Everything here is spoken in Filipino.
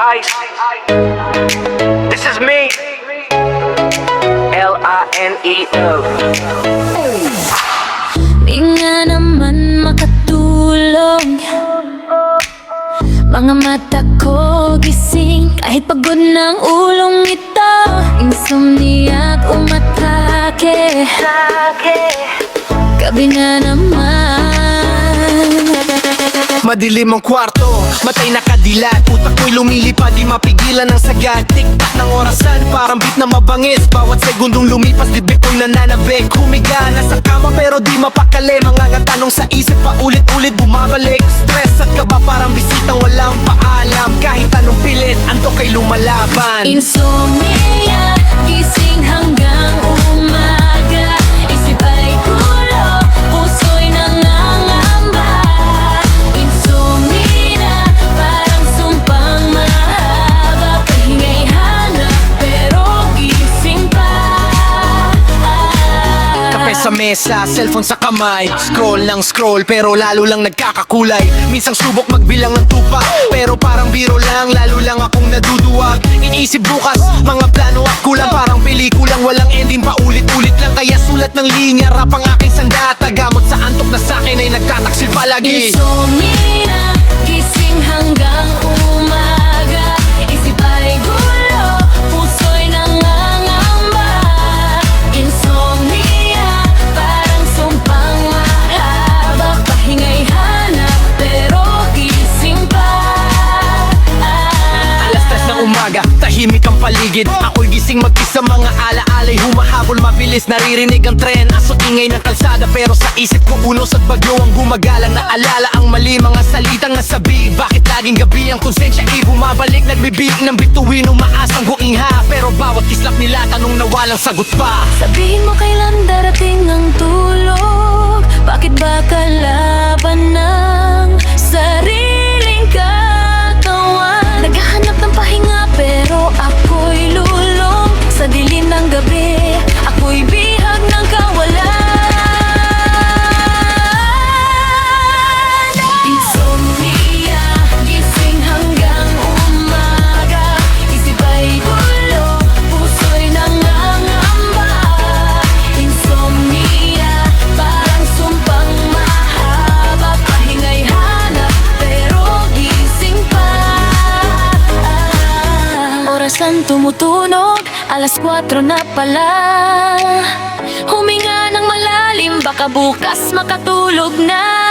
Ice. This is me. L-I-N-E-O. Di nga naman makatulog, mga mata ko gising kahit pagod ng ulong ito. Insomniac umatake, gabi na naman. Madilim ang kwarto, matay nakadilat, utak ko'y lumilipad, di mapigilan ang sagad. Tik-tak ng orasan, parang beat na mabangis. Bawat segundong lumipas, bibig ko'y nananabik. Humiga na sa kama pero di mapakali, mga tanong sa isip paulit-ulit bumabalik. Stress at kaba parang bisitang walang paalam. Kahit anong pilit, antok ay lumalaban. Insomnia, gising hanggang umaga. Isip ay gulo, puso'y nangangamba. Insomnia, parang sumpang mahaba. Pahinga'y hanap, pero gising pa. Kape sa mesa, cellphone sa kamay. Scroll ng scroll, pero lalo lang nagkakakulay. Minsang subok magbilang ng tupa, pero parang biro lang, lalo lang akong naduduwag. Iniisip bukas, mga plano at kulang. Parang pelikulang walang ending, paulit-ulit lang. Kaya sulat ng linya, rap ang aking sandata. Gamot sa antok na sa'kin ay nagtataksil palagi. Insomnia, gising hanggang umaga. Isip ay gulo, puso'y nangangamba. Insomnia, parang sumpang mahaba. Pahinga'y hanap, pero gising pa. Alas 3 ng umaga, tahimik ang paligid. Ako'y gising mag-isa, mga alaala'y humahabol mabilis. Naririnig ang tren, asot ingay ng kalsada. Pero sa isip ko unos at bagyo ang gumagalang. Naalala ang mali, mga salitang nasabi. Bakit laging gabi ang konsensya ay bumabalik? Nagbibig ng bituin, umaasang huingha. Pero bawat kislap nila, tanong na walang sagot pa. Sabihin mo kailan darating ang tulog. Bakit ba kalaban ng sariling katawan? Naghahanap ng pahinga pero ako'y lulong. Sa dilim ng gabi, ako'y bihag ng kawalan. Insomnia, gising hanggang umaga. Isip ay gulo, puso'y nangangamba. Insomnia, parang sumpang mahaba. Pahinga'y hanap, pero gising pa. Orasan tumutunog, alas 4 na pala. Huminga ng malalim, baka bukas makatulog na.